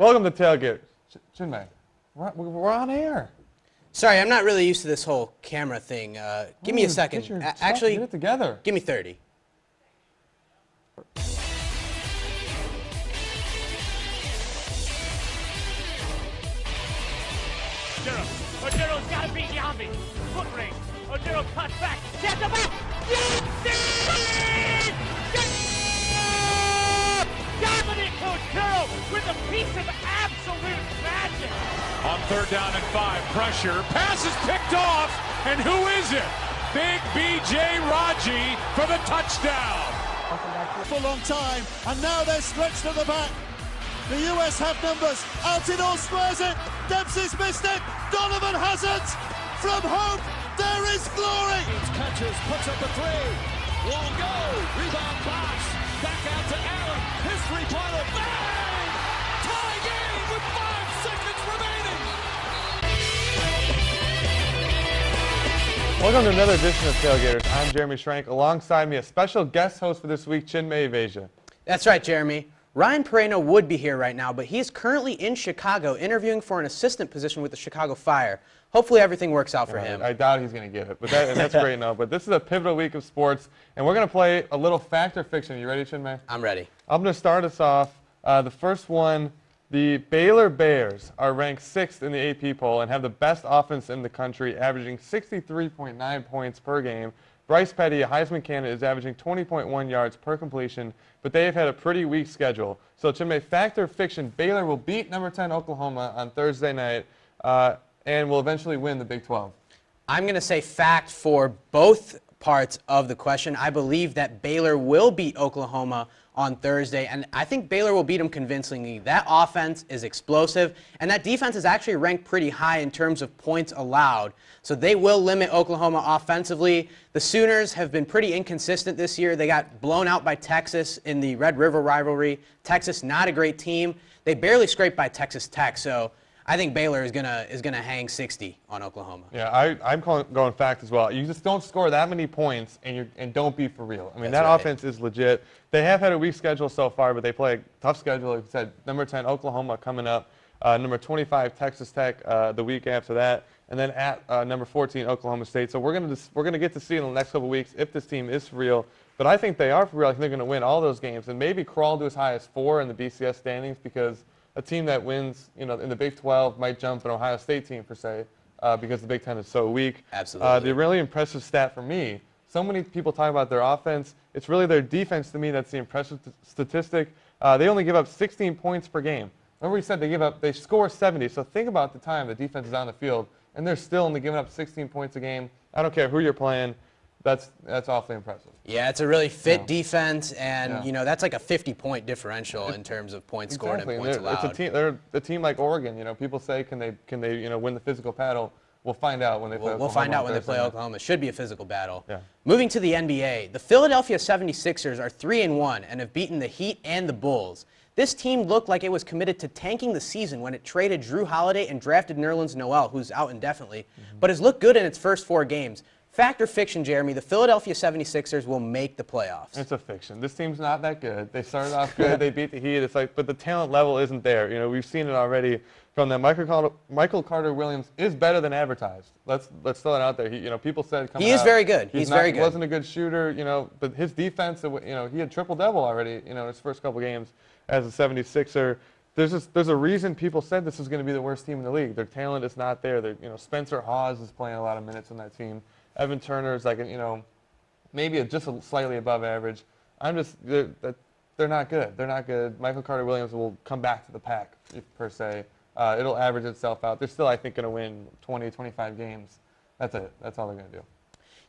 Welcome to Tailgate. Chinmay, we're on air. Sorry, I'm not really used to this whole camera thing. Give me a second. Actually, get it together. Give me 30. Ojero's got to beat Yambi. Foot race. Ojero cuts back. Gets him up. Yes! Dominic Ojero with a piece of absolute magic. On 3rd down and 5, pressure. Pass is picked off. And who is it? Big B.J. Raji for the touchdown. For a long time, and now they're stretched at the back. The US have numbers. Altidore squares it. Dempsey's missed it. Donovan has it. From hope, there is glory. Catches, puts up a 3. Won't go. Rebound pass. Back out to Allen. His three-pointer. Bang! Tie game with 5 seconds remaining. Welcome to another edition of Tailgaters. I'm Jeremy Schrank. Alongside me, a special guest host for this week, Chinmay Evasia. That's right, Jeremy. Ryan Pereno would be here right now, but he is currently in Chicago interviewing for an assistant position with the Chicago Fire. Hopefully everything works out for him. I doubt he's going to get it, but that's great now. But this is a pivotal week of sports, and we're going to play a little fact or fiction. You ready, Chinmay? I'm ready. I'm going to start us off. The first one, the Baylor Bears are ranked 6th in the AP poll and have the best offense in the country, averaging 63.9 points per game. Bryce Petty, a Heisman candidate, is averaging 20.1 yards per completion, but they have had a pretty weak schedule. So, Chinmay, fact or fiction, Baylor will beat number 10 Oklahoma on Thursday night and will eventually win the Big 12. I'm going to say fact for both parts of the question. I believe that Baylor will beat Oklahoma on Thursday, and I think Baylor will beat them convincingly. That offense is explosive, and that defense is actually ranked pretty high in terms of points allowed. So they will limit Oklahoma offensively. The Sooners have been pretty inconsistent this year. They got blown out by Texas in the Red River rivalry. Texas, not a great team. They barely scraped by Texas Tech, so I think Baylor is gonna hang 60 on Oklahoma. Yeah, I'm going fact as well. You just don't score that many points and don't be for real. I mean, That's that right. offense is legit. They have had a weak schedule so far, but they play a tough schedule. Like I said, number 10 Oklahoma coming up, number 25 Texas Tech the week after that, and then at number 14 Oklahoma State. So we're gonna get to see in the next couple of weeks if this team is for real. But I think they are for real. I think they're going to win all those games and maybe crawl to as high as 4 in the BCS standings, because a team that wins, in the Big 12 might jump an Ohio State team per se, because the Big 10 is so weak. Absolutely. The really impressive stat for me, so many people talk about their offense. It's really their defense to me that's the impressive statistic. They only give up 16 points per game. Remember we said they score 70. So think about the time the defense is on the field, and they're still only giving up 16 points a game. I don't care who you're playing. That's awfully impressive. Yeah, it's a really fit defense, and that's like a 50-point differential in terms of points scored and points allowed. They're a team like Oregon. People say, can they win the physical battle? We'll find out when they play. We'll find out when they play Oklahoma. It should be a physical battle. Yeah. Moving to the NBA, the Philadelphia 76ers are 3-1 and have beaten the Heat and the Bulls. This team looked like it was committed to tanking the season when it traded Drew Holiday and drafted Nerlens Noel, who's out indefinitely, but has looked good in its first 4 games. Fact or fiction, Jeremy, the Philadelphia 76ers will make the playoffs. It's a fiction. This team's not that good. They started off good. They beat the Heat. It's like, but the talent level isn't there. We've seen it already from them. Michael Carter-Williams is better than advertised. Let's throw it out there. People said coming he is out, very good. He's very good. He wasn't a good shooter, but his defense, he had triple-double already, in his first couple games as a 76er. There's a reason people said this is going to be the worst team in the league. Their talent is not there. Spencer Hawes is playing a lot of minutes on that team. Evan Turner is like, maybe just slightly above average. They're not good. They're not good. Michael Carter-Williams will come back to the pack, per se. It'll average itself out. They're still, I think, going to win 20, 25 games. That's it. That's all they're going to do.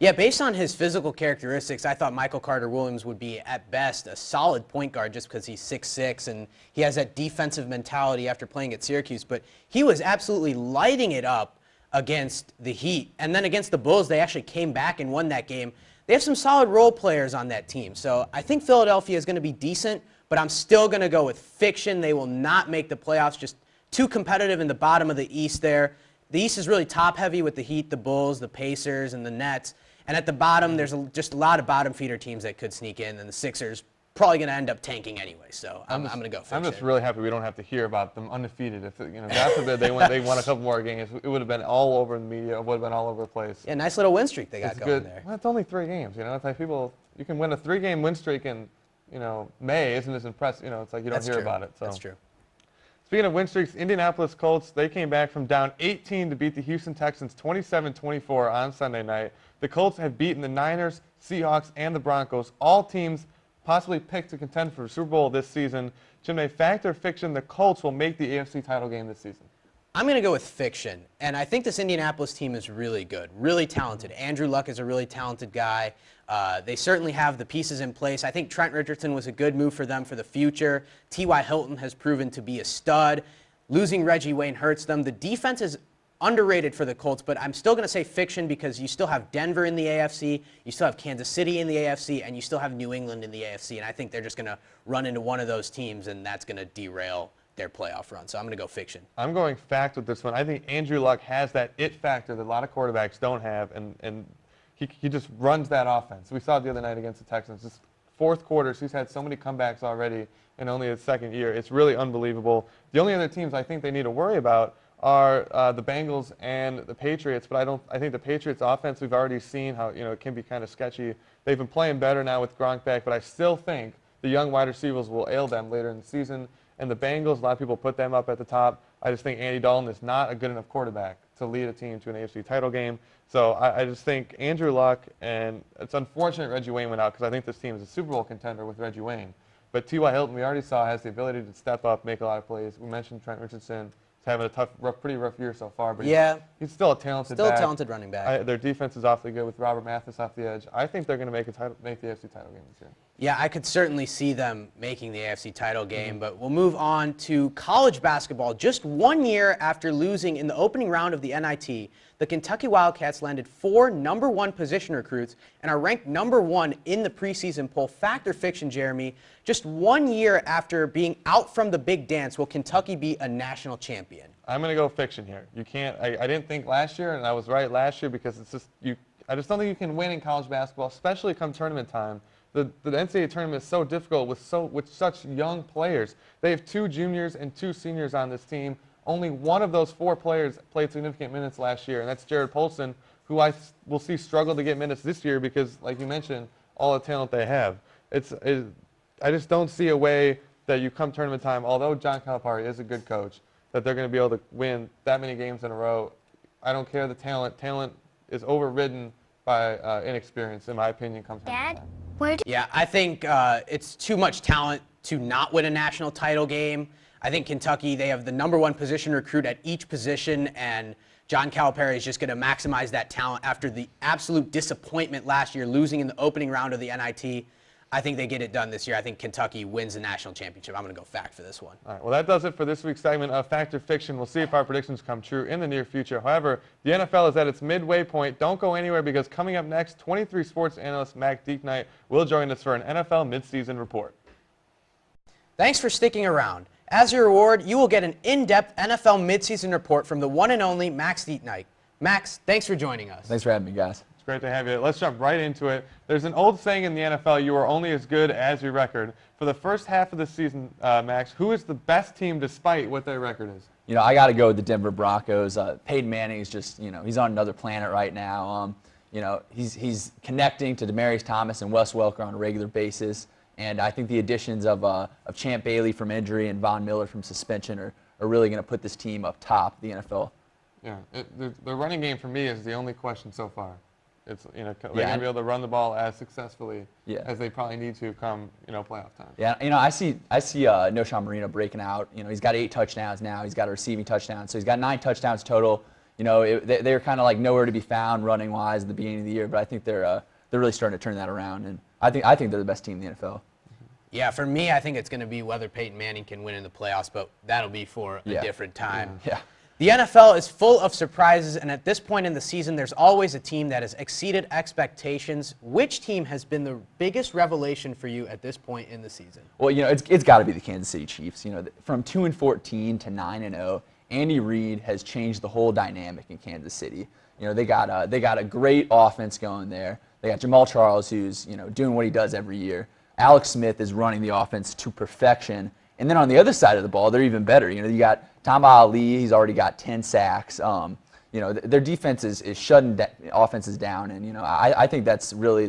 Yeah, based on his physical characteristics, I thought Michael Carter-Williams would be, at best, a solid point guard just because he's 6'6", and he has that defensive mentality after playing at Syracuse. But he was absolutely lighting it up against the Heat. And then against the Bulls, they actually came back and won that game. They have some solid role players on that team. So I think Philadelphia is going to be decent, but I'm still going to go with fiction. They will not make the playoffs. Just too competitive in the bottom of the East there. The East is really top-heavy with the Heat, the Bulls, the Pacers, and the Nets. And at the bottom, there's just a lot of bottom-feeder teams that could sneak in, and the Sixers probably going to end up tanking anyway. So I'm going to go fiction. I'm just really happy we don't have to hear about them undefeated. If God forbid they won a couple more games, it would have been all over the media. It would have been all over the place. Yeah, nice little win streak they got It's going good. there. Well, it's only 3 games. It's like you can win a 3-game win streak in May isn't as impressive. It's like you don't That's hear true. about it. So. That's true. Speaking of win streaks, Indianapolis Colts, they came back from down 18 to beat the Houston Texans 27-24 on Sunday night. The Colts have beaten the Niners, Seahawks, and the Broncos, all teams possibly picked to contend for the Super Bowl this season. Jim, fact or fiction, the Colts will make the AFC title game this season? I'm going to go with fiction, and I think this Indianapolis team is really good, really talented. Andrew Luck is a really talented guy. They certainly have the pieces in place. I think Trent Richardson was a good move for them for the future. T.Y. Hilton has proven to be a stud. Losing Reggie Wayne hurts them. The defense is underrated for the Colts, but I'm still going to say fiction because you still have Denver in the AFC, you still have Kansas City in the AFC, and you still have New England in the AFC, and I think they're just going to run into one of those teams, and that's going to derail their playoff run. So I'm going to go fiction. I'm going fact with this one. I think Andrew Luck has that it factor that a lot of quarterbacks don't have, and he just runs that offense. We saw it the other night against the Texans. Just fourth quarters, he's had so many comebacks already in only his second year. It's really unbelievable. The only other teams I think they need to worry about are the Bengals and the Patriots, but I think the Patriots offense, we've already seen how it can be kind of sketchy. They've been playing better now with Gronk back, but I still think the young wide receivers will ail them later in the season. And the Bengals, a lot of people put them up at the top. I just think Andy Dalton is not a good enough quarterback to lead a team to an AFC title game. So I just think Andrew Luck, and it's unfortunate Reggie Wayne went out because I think this team is a Super Bowl contender with Reggie Wayne. But T.Y. Hilton, we already saw, has the ability to step up, make a lot of plays. We mentioned Trent Richardson. He's having a pretty rough year so far, but he's still a talented Still a talented running back. Their defense is awfully good with Robert Mathis off the edge. I think they're going to make the AFC title game this year. Yeah, I could certainly see them making the AFC title game, but we'll move on to college basketball. Just 1 year after losing in the opening round of the NIT, the Kentucky Wildcats landed 4 number 1 position recruits and are ranked number 1 in the preseason poll. Fact or fiction, Jeremy? Just 1 year after being out from the big dance, will Kentucky be a national champion? I'm going to go fiction here. You can't. I didn't think last year, and I was right last year because it's just I just don't think you can win in college basketball, especially come tournament time. The NCAA tournament is so difficult with such young players. They have 2 juniors and 2 seniors on this team. Only one of those 4 players played significant minutes last year, and that's Jared Polson, who I will see struggle to get minutes this year because, like you mentioned, all the talent they have. I just don't see a way that you come tournament time, although John Calipari is a good coach, that they're going to be able to win that many games in a row. I don't care the talent. Talent is overridden by inexperience, in my opinion, comes tournament time. Yeah, I think it's too much talent to not win a national title game. I think Kentucky, they have the number 1 position recruit at each position, and John Calipari is just going to maximize that talent after the absolute disappointment last year, losing in the opening round of the NIT. I think they get it done this year. I think Kentucky wins the national championship. I'm going to go fact for this one. All right, well, that does it for this week's segment of Fact or Fiction. We'll see if our predictions come true in the near future. However, the NFL is at its midway point. Don't go anywhere because coming up next, 23 sports analyst Mac Deeknight will join us for an NFL midseason report. Thanks for sticking around. As your reward, you will get an in-depth NFL midseason report from the one and only Max Deeknight. Max, thanks for joining us. Thanks for having me, guys. It's great to have you. Let's jump right into it. There's an old saying in the NFL, you are only as good as your record. For the first half of the season, Max, who is the best team despite what their record is? I got to go with the Denver Broncos. Peyton Manning is just, he's on another planet right now. He's connecting to Demaryius Thomas and Wes Welker on a regular basis. And I think the additions of Champ Bailey from injury and Von Miller from suspension are really going to put this team up top the NFL. Yeah, the running game for me is the only question so far. It's they're going to be able to run the ball as successfully as they probably need to come playoff time. Yeah, I see Noshawn Marino breaking out. He's got 8 touchdowns now. He's got a receiving touchdown, so he's got 9 touchdowns total. They're kind of like nowhere to be found running wise at the beginning of the year, but I think they're really starting to turn that around, and I think they're the best team in the NFL. Yeah, for me, I think it's going to be whether Peyton Manning can win in the playoffs, but that'll be for a different time. Yeah. The NFL is full of surprises, and at this point in the season, there's always a team that has exceeded expectations. Which team has been the biggest revelation for you at this point in the season? Well, it's got to be the Kansas City Chiefs. From 2-14 to 9-0, Andy Reid has changed the whole dynamic in Kansas City. They got a great offense going there. They got Jamal Charles, who's doing what he does every year. Alex Smith is running the offense to perfection. And then on the other side of the ball, they're even better. You know, you got Tamba Ali, he's already got 10 sacks. You know, their defense is shutting offenses down, and you know, I think that's really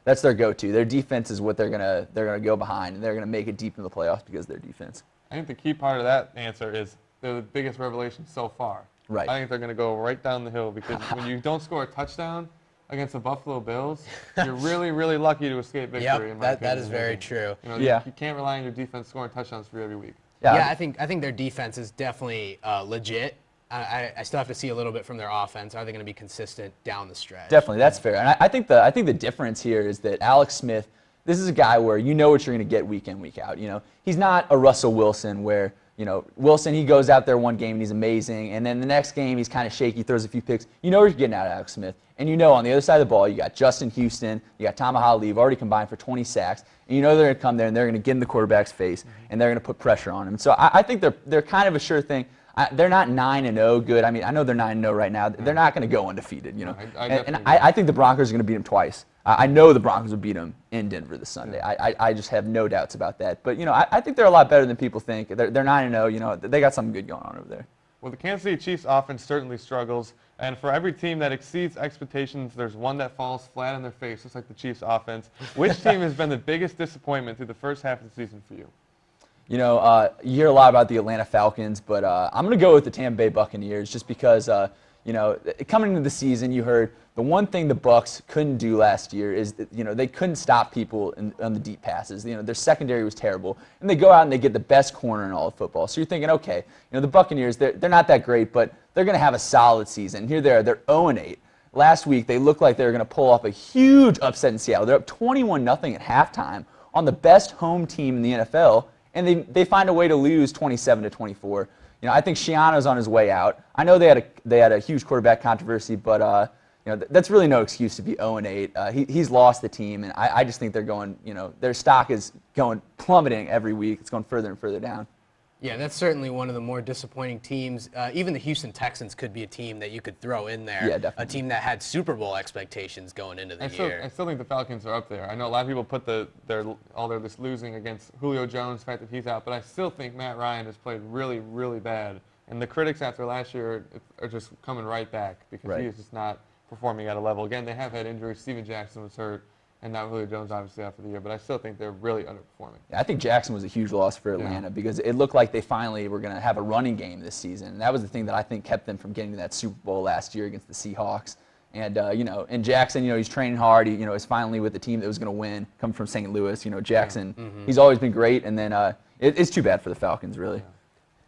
that's their go-to. Their defense is what they're gonna go behind, and they're gonna make it deep into the playoffs because of their defense. I think the key part of that answer is they're the biggest revelation so far. Right. I think they're going to go right down the hill because when you don't score a touchdown against the Buffalo Bills, you're really, really lucky to escape victory. Yep, that is very true. You know, Yeah. you can't rely on your defense scoring touchdowns for you every week. Yeah, I think their defense is definitely legit. I still have to see a little bit from their offense. Are they going to be consistent down the stretch? Definitely, that's fair. And I think the difference here is that Alex Smith, this is a guy where you know what you're going to get week in, week out. You know, he's not a Russell Wilson where, you know, Wilson, he goes out there one game and he's amazing, and then the next game he's kind of shaky, throws a few picks. You know what you're getting out of Alex Smith. And you know on the other side of the ball, you got Justin Houston, you got Tamba Ali, you've already combined for 20 sacks, and you know they're going to come there and they're going to get in the quarterback's face, and they're going to put pressure on him. So I think they're kind of a sure thing. They're not 9-0 good. I mean, I know they're 9-0 right now. They're not going to go undefeated, you know. I think the Broncos are going to beat them twice. I know the Broncos will beat them in Denver this Sunday. I just have no doubts about that. But, you know, I think they're a lot better than people think. They're 9-0. You know, they got something good going on over there. Well, the Kansas City Chiefs offense certainly struggles. And for every team that exceeds expectations, there's one that falls flat on their face, just like the Chiefs offense. Which team has been the biggest disappointment through the first half of the season for you? You know, you hear a lot about the Atlanta Falcons, but I'm going to go with the Tampa Bay Buccaneers just because, you know, coming into the season, you heard the one thing the Bucs couldn't do last year is that, you know, they couldn't stop people on the deep passes. You know, their secondary was terrible, and they go out and they get the best corner in all of football. So you're thinking, okay, you know, the Buccaneers, they're not that great, but they're going to have a solid season. Here they are, they're 0-8. Last week, they looked like they were going to pull off a huge upset in Seattle. They're up 21-0 at halftime on the best home team in the NFL. And they find a way to lose 27-24. You know, I think Shiano's on his way out. I know they had a huge quarterback controversy, but you know, that's really no excuse to be 0-8. He's lost the team, and I just think they're going. You know, their stock is going plummeting every week. It's going further and further down. Yeah, that's certainly one of the more disappointing teams. Even the Houston Texans could be a team that you could throw in there. Yeah, definitely. A team that had Super Bowl expectations going into the year. I still think the Falcons are up there. I know a lot of people put this losing against Julio Jones, the fact that he's out, but I still think Matt Ryan has played really, really bad. And the critics after last year are just coming right back because he is just not performing at a level. Again, they have had injuries. Steven Jackson was hurt. And now Julio Jones obviously out for the year, but I still think they're really underperforming. Yeah, I think Jackson was a huge loss for Atlanta because it looked like they finally were going to have a running game this season. And that was the thing that I think kept them from getting to that Super Bowl last year against the Seahawks. And, you know, and Jackson, you know, he's training hard. He, you know, is finally with the team that was going to win, coming from St. Louis. You know, Jackson, he's always been great. And then it's too bad for the Falcons, really.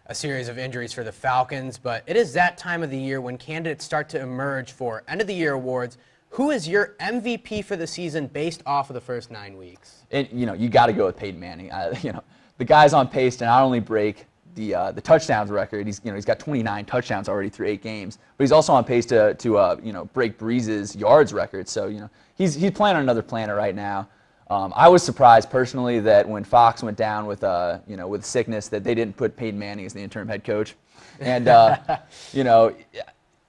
A series of injuries for the Falcons, but it is that time of the year when candidates start to emerge for end-of-the-year awards. Who is your MVP for the season based off of the first 9 weeks? You know, you got to go with Peyton Manning. You know, the guy's on pace to not only break the touchdowns record. He's got 29 touchdowns already through 8 games, but he's also on pace to you know, break Breeze's yards record. So you know, he's playing on another planet right now. I was surprised personally that when Fox went down with you know, with sickness that they didn't put Peyton Manning as the interim head coach, and you know.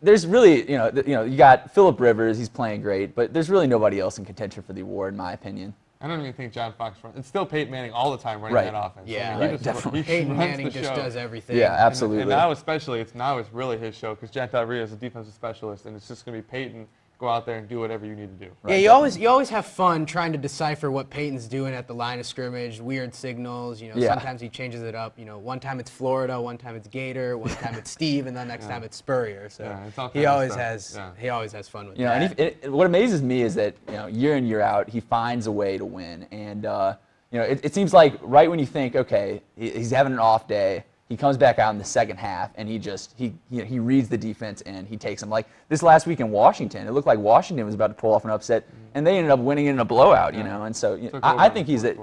There's really, you know, you got Phillip Rivers, he's playing great, but there's really nobody else in contention for the award, in my opinion. I don't even think John Fox runs. It's still Peyton Manning all the time running that offense. Yeah, I mean, definitely. Peyton Manning just does everything. Yeah, absolutely. And now especially, it's really his show because Jack Del Rio is a defensive specialist, and it's just going to be Peyton. Go out there and do whatever you need to do. Yeah, you always have fun trying to decipher what Peyton's doing at the line of scrimmage, weird signals. You know, sometimes he changes it up. You know, one time it's Florida, one time it's Gator, one time it's Steve, and then next time it's Spurrier. So he always has fun with that. And what amazes me is that, you know, year in, year out, he finds a way to win. And you know, it seems like right when you think, okay, he's having an off day, he comes back out in the second half, and he reads the defense and he takes them. Like this last week in Washington, it looked like Washington was about to pull off an upset, and they ended up winning in a blowout. You know, and so you know, I think he's at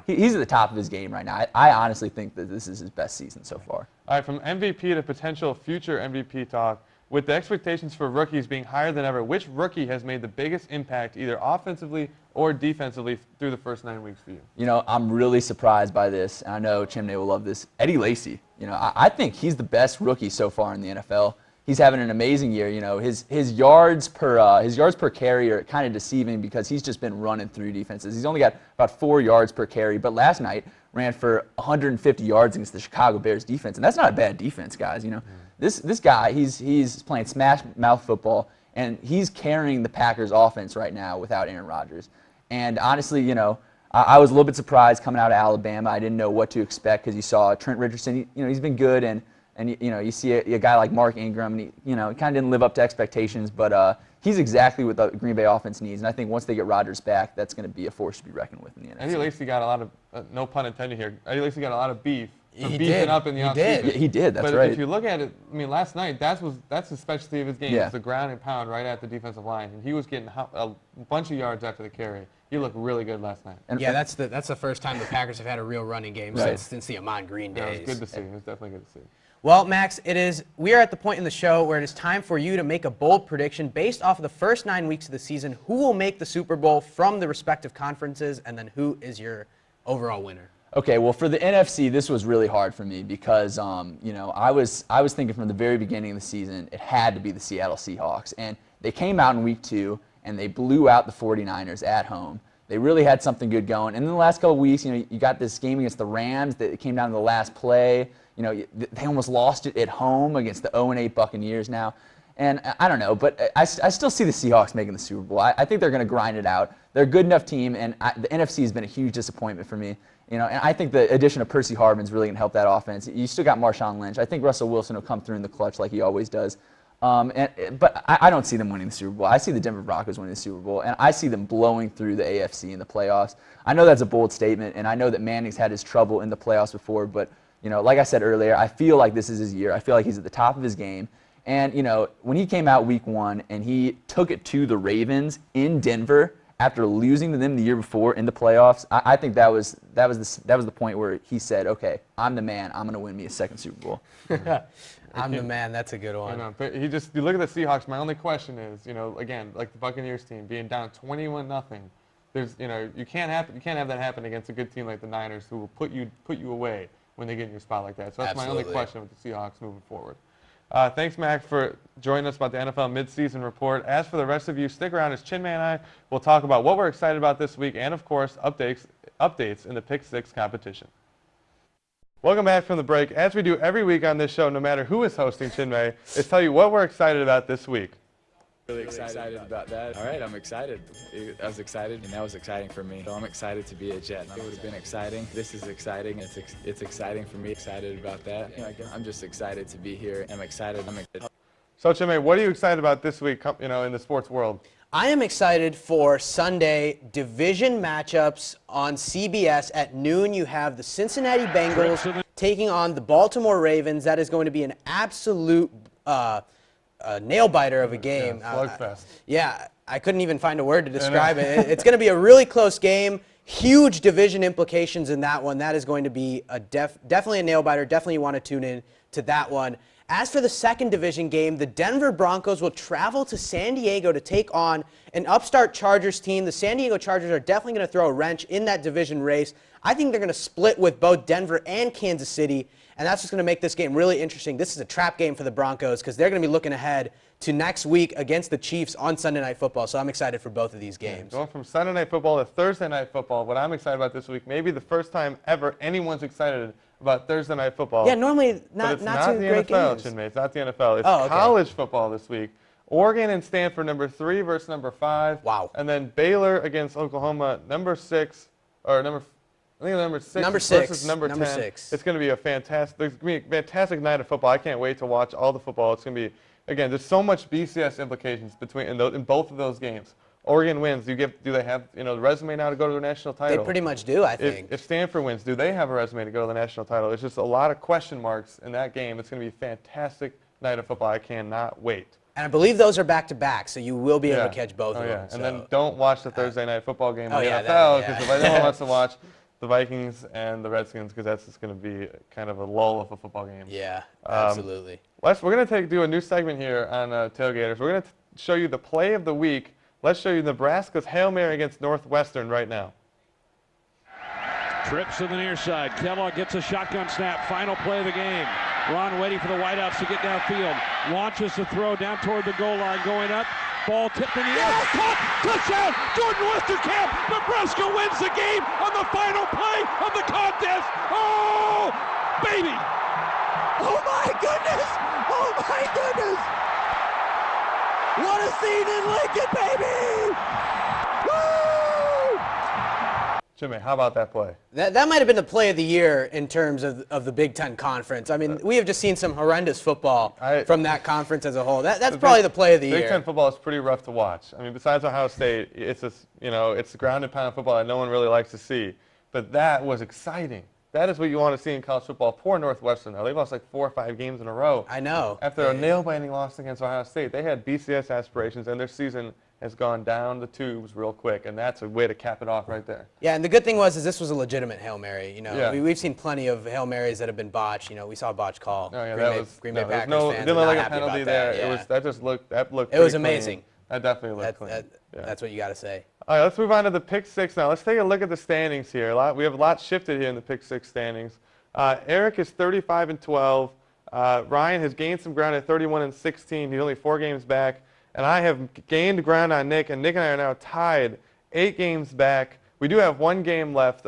he's at the top of his game right now. I honestly think that this is his best season so far. All right, from MVP to potential future MVP talk. With the expectations for rookies being higher than ever, which rookie has made the biggest impact either offensively or defensively through the first 9 weeks for you? You know, I'm really surprised by this, and I know Chimney will love this. Eddie Lacy. You know, I think he's the best rookie so far in the NFL. he's having an amazing year. You know, his yards per carry are kind of deceiving because he's just been running through defenses. He's only got about 4 yards per carry, but last night ran for 150 yards against the Chicago Bears defense, and that's not a bad defense, guys. You know, this guy, he's playing smash mouth football, and he's carrying the Packers offense right now without Aaron Rodgers. And honestly, you know, I was a little bit surprised coming out of Alabama. I didn't know what to expect because you saw Trent Richardson. You know, he's been good, and you know, you see a guy like Mark Ingram, and he kind of didn't live up to expectations, but he's exactly what the Green Bay offense needs. And I think once they get Rodgers back, that's going to be a force to be reckoned with in the NFC. Eddie Lacy got a lot of, no pun intended here, Eddie Lacy got a lot of beef. Beefing up in the offseason. Yeah, he did. That's but right. If you look at it, I mean, last night that's the specialty of his game. Yeah. It's the ground and pound right at the defensive line, and he was getting a bunch of yards after the carry. He looked really good last night. Yeah, that's the first time the Packers have had a real running game since the Ahman Green days. Yeah, it was good to see. It was definitely good to see. Well, Max, we are at the point in the show where it is time for you to make a bold prediction based off of the first 9 weeks of the season. Who will make the Super Bowl from the respective conferences, and then who is your overall winner? Okay, well, for the NFC, this was really hard for me because, you know, I was thinking from the very beginning of the season it had to be the Seattle Seahawks. And they came out in week 2, and they blew out the 49ers at home. They really had something good going. And in the last couple of weeks, you know, you got this game against the Rams that came down to the last play. You know, they almost lost it at home against the 0-8 Buccaneers now. And I don't know, but I still see the Seahawks making the Super Bowl. I think they're going to grind it out. They're a good enough team, and the NFC has been a huge disappointment for me. You know, and I think the addition of Percy Harvin is really going to help that offense. You still got Marshawn Lynch. I think Russell Wilson will come through in the clutch like he always does. But I don't see them winning the Super Bowl. I see the Denver Broncos winning the Super Bowl, and I see them blowing through the AFC in the playoffs. I know that's a bold statement, and I know that Manning's had his trouble in the playoffs before, but, you know, like I said earlier, I feel like this is his year. I feel like he's at the top of his game. And, you know, when he came out week 1 and he took it to the Ravens in Denver after losing to them the year before in the playoffs, I think that was the point where he said, okay, I'm the man. I'm going to win me a second Super Bowl. I'm the man. That's a good one. I know, but you look at the Seahawks. My only question is, you know, again, like the Buccaneers team being down 21-0. There's, you know, you can't have that happen against a good team like the Niners, who will put you away when they get in your spot like that. So that's my only question with the Seahawks moving forward. Thanks, Mac, for joining us about the NFL Midseason Report. As for the rest of you, stick around as Chinmay and I will talk about what we're excited about this week and, of course, updates in the Pick 6 competition. Welcome back from the break. As we do every week on this show, no matter who is hosting Chinmay, is tell you what we're excited about this week. Really excited about that. All right, I'm excited. I was excited, and that was exciting for me. So I'm excited to be a Jet. It would have been exciting. This is exciting. It's exciting for me. Excited about that. You know, I'm just excited to be here. I'm excited. So, Chinmay, what are you excited about this week, you know, in the sports world? I am excited for Sunday division matchups on CBS at noon. You have the Cincinnati Bengals taking on the Baltimore Ravens. That is going to be an absolute nail-biter of a game. Yeah, slugfest. Yeah, I couldn't even find a word to describe it. It's going to be a really close game. Huge division implications in that one. That is going to be definitely a nail-biter. Definitely want to tune in to that one. As for the second division game, the Denver Broncos will travel to San Diego to take on an upstart Chargers team. The San Diego Chargers are definitely going to throw a wrench in that division race. I think they're going to split with both Denver and Kansas City, and that's just going to make this game really interesting. This is a trap game for the Broncos because they're going to be looking ahead to next week against the Chiefs on Sunday Night Football, so I'm excited for both of these games. Going from Sunday Night Football to Thursday Night Football, what I'm excited about this week, maybe the first time ever anyone's excited about Thursday Night Football. Yeah, normally not too great NFL, games. Chinmay. It's not the NFL. It's college football this week. Oregon and Stanford, number 3 versus number 5. Wow. And then Baylor against Oklahoma, number 6 versus number 10. 6. It's going to be a fantastic night of football. I can't wait to watch all the football. It's going to be, again, there's so much BCS implications in both of those games. Oregon wins. Do they have the resume now to go to the national title? They pretty much do, I think. If Stanford wins, do they have a resume to go to the national title? It's just a lot of question marks in that game. It's going to be a fantastic night of football. I cannot wait. And I believe those are back-to-back, so you will be able to catch both of them. And then don't watch the Thursday night football game in the NFL, NFL, because if anyone wants to watch the Vikings and the Redskins, because that's just going to be kind of a lull of a football game. Yeah, absolutely. We're going to do a new segment here on Tailgaters. We're going to show you the play of the week. Let's show you Nebraska's Hail Mary against Northwestern right now. Trips to the near side. Kellogg gets a shotgun snap. Final play of the game. Ron waiting for the wideouts to get downfield. Launches the throw down toward the goal line, going up. Ball tipped in the air. Caught! Touchdown! Jordan Westerkamp! Nebraska wins the game on the final play of the contest. Oh, baby! Oh my goodness! Oh my goodness! What a scene in Lincoln, baby! Woo! Jimmy, how about that play? That might have been the play of the year in terms of the Big Ten Conference. I mean, we have just seen some horrendous football from that conference as a whole. That's probably the play of the year. Big Ten football is pretty rough to watch. I mean, besides Ohio State, it's just, it's the ground and pound football that no one really likes to see. But that was exciting. That is what you want to see in college football. Poor Northwestern, though. They lost like 4 or 5 games in a row. I know. After a nail-biting loss against Ohio State, they had BCS aspirations, and their season has gone down the tubes real quick, and that's a way to cap it off right there. Yeah, and the good thing was this was a legitimate Hail Mary. Yeah. We've seen plenty of Hail Marys that have been botched. We saw a botch call. Oh, yeah, Green Bay Packers fans didn't are look not like a happy penalty about there. that. That looked It was pretty amazing. Clean. That definitely looked clean. Yeah. That's what you got to say. All right, let's move on to the pick six now. Let's take a look at the standings here. We have a lot shifted here in the pick six standings. Eric is 35-12. Ryan has gained some ground at 31-16. He's only 4 games back. And I have gained ground on Nick, and Nick and I are now tied 8 games back. We do have 1 game left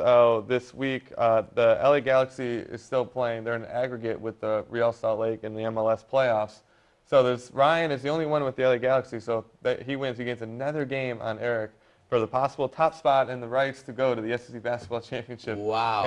this week. The LA Galaxy is still playing. They're in aggregate with the Real Salt Lake in the MLS playoffs. So Ryan is the only one with the LA Galaxy, so he wins. He gains another game on Eric for the possible top spot and the rights to go to the SEC Basketball Championship in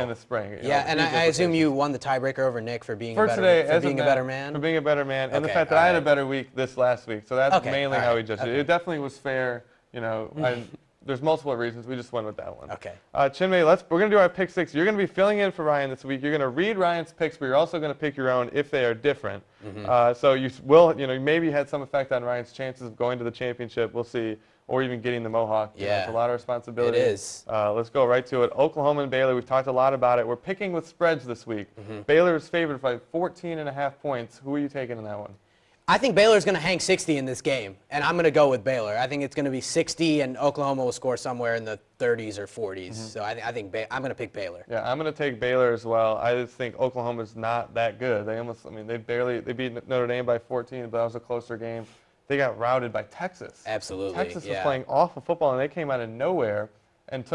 the spring. Yeah, and I assume you won the tiebreaker over Nick for being a better man? For being a better man, and the fact that I had a better week this last week. So that's mainly how we judged it. It definitely was fair, and there's multiple reasons. We just went with that one. Okay. Chinmay, we're going to do our pick six. You're going to be filling in for Ryan this week. You're going to read Ryan's picks, but you're also going to pick your own if they are different. So you will, maybe had some effect on Ryan's chances of going to the championship. We'll see. Or even getting the Mohawk. Yeah. It's a lot of responsibility. It is. Let's go right to it. Oklahoma and Baylor, we've talked a lot about it. We're picking with spreads this week. Baylor is favored by 14.5 points. Who are you taking in that one? I think Baylor's going to hang 60 in this game, and I'm going to go with Baylor. I think it's going to be 60, and Oklahoma will score somewhere in the 30s or 40s. So I think I'm going to pick Baylor. Yeah, I'm going to take Baylor as well. I just think Oklahoma's not that good. They beat Notre Dame by 14, but that was a closer game. They got routed by Texas. Absolutely. Texas was playing awful football, and they came out of nowhere and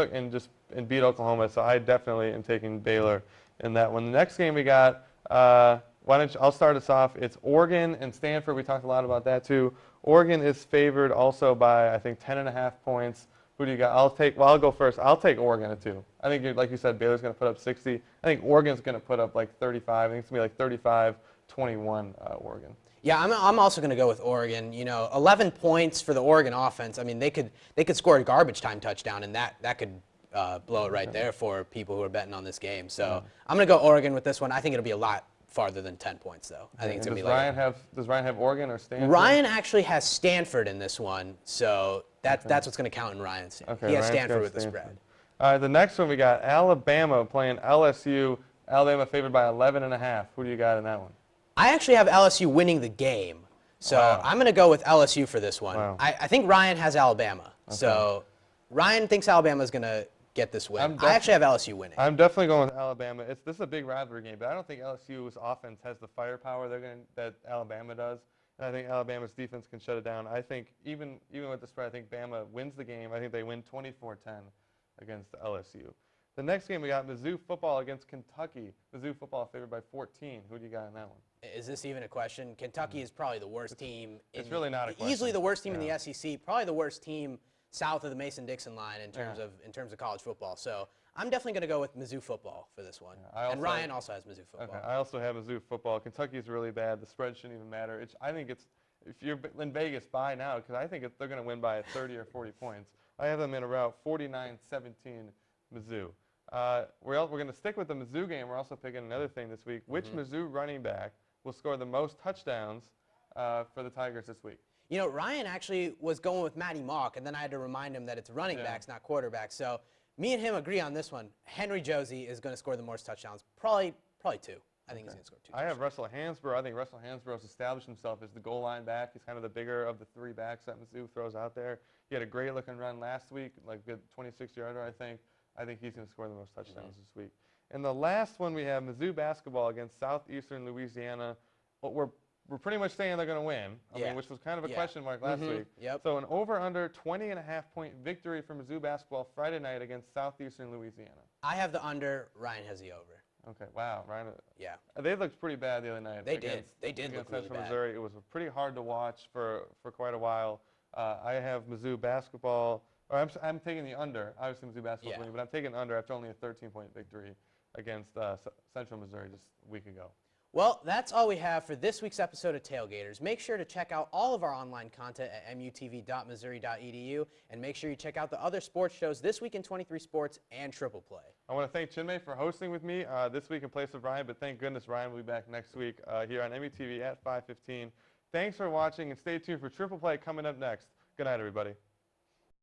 beat Oklahoma. So I definitely am taking Baylor in that one. The next game we got, I'll start us off. It's Oregon and Stanford. We talked a lot about that too. Oregon is favored also by, I think, 10.5 points. Who do you got? I'll go first. I'll take Oregon at 2. I think, like you said, Baylor's going to put up 60. I think Oregon's going to put up like 35. I think it's going to be like 35-21 Oregon. Yeah, I'm also going to go with Oregon. 11 points for the Oregon offense. I mean, they could score a garbage time touchdown, and that could blow it right there for people who are betting on this game. So I'm going to go Oregon with this one. I think it'll be a lot farther than 10 points, though. I think it's going to be Does Ryan have Oregon or Stanford? Ryan actually has Stanford in this one, so that's what's going to count in Ryan's. Okay, he has Ryan's Stanford got with the spread. All right, the next one we got Alabama playing LSU. Alabama favored by 11.5. Who do you got in that one? I actually have LSU winning the game. So I'm going to go with LSU for this one. Wow. I think Ryan has Alabama. Okay. So Ryan thinks Alabama's going to get this win. I actually have LSU winning. I'm definitely going with Alabama. This is a big rivalry game, but I don't think LSU's offense has the firepower that Alabama does. And I think Alabama's defense can shut it down. I think even with the spread, I think Bama wins the game. I think they win 24-10 against LSU. The next game we got Mizzou football against Kentucky. Mizzou football favored by 14. Who do you got in that one? Is this even a question? Kentucky is probably the worst team. It's really not a question. Easily the worst team in the SEC. Probably the worst team south of the Mason-Dixon line in terms of college football. So I'm definitely going to go with Mizzou football for this one. And Ryan also has Mizzou football. Okay, I also have Mizzou football. Kentucky's really bad. The spread shouldn't even matter. I think if you're in Vegas, buy now because I think they're going to win by 30 or 40 points. I have them in around 49-17 Mizzou. We're going to stick with the Mizzou game. We're also picking another thing this week. Which Mizzou running back will score the most touchdowns for the Tigers this week? Ryan actually was going with Matty Mock, and then I had to remind him that it's running backs, not quarterbacks. So me and him agree on this one. Henry Josie is going to score the most touchdowns, probably 2. I think he's going to score 2. I have Russell Hansbrough. I think Russell Hansbrough's established himself as the goal line back. He's kind of the bigger of the 3 backs that Mizzou throws out there. He had a great-looking run last week, like a 26-yarder, I think. I think he's going to score the most touchdowns this week. And the last one we have Mizzou basketball against Southeastern Louisiana. We're pretty much saying they're going to win, I mean, which was kind of a question mark last week. Yep. So an over-under 20.5-point victory for Mizzou basketball Friday night against Southeastern Louisiana. I have the under. Ryan has the over. Okay, wow, Ryan. Yeah. They looked pretty bad the other night. They did. They did look against really Central bad. Missouri. It was pretty hard to watch for quite a while. I have Mizzou basketball. Or I'm taking the under. Obviously, Mizzou basketball winning, but I'm taking under after only a 13-point victory against Central Missouri just a week ago. Well, that's all we have for this week's episode of Tailgaters. Make sure to check out all of our online content at mutv.missouri.edu, and make sure you check out the other sports shows This Week in 23 Sports and Triple Play. I want to thank Chinmay for hosting with me this week in place of Ryan, but thank goodness Ryan will be back next week here on MUTV at 5:15. Thanks for watching, and stay tuned for Triple Play coming up next. Good night, everybody.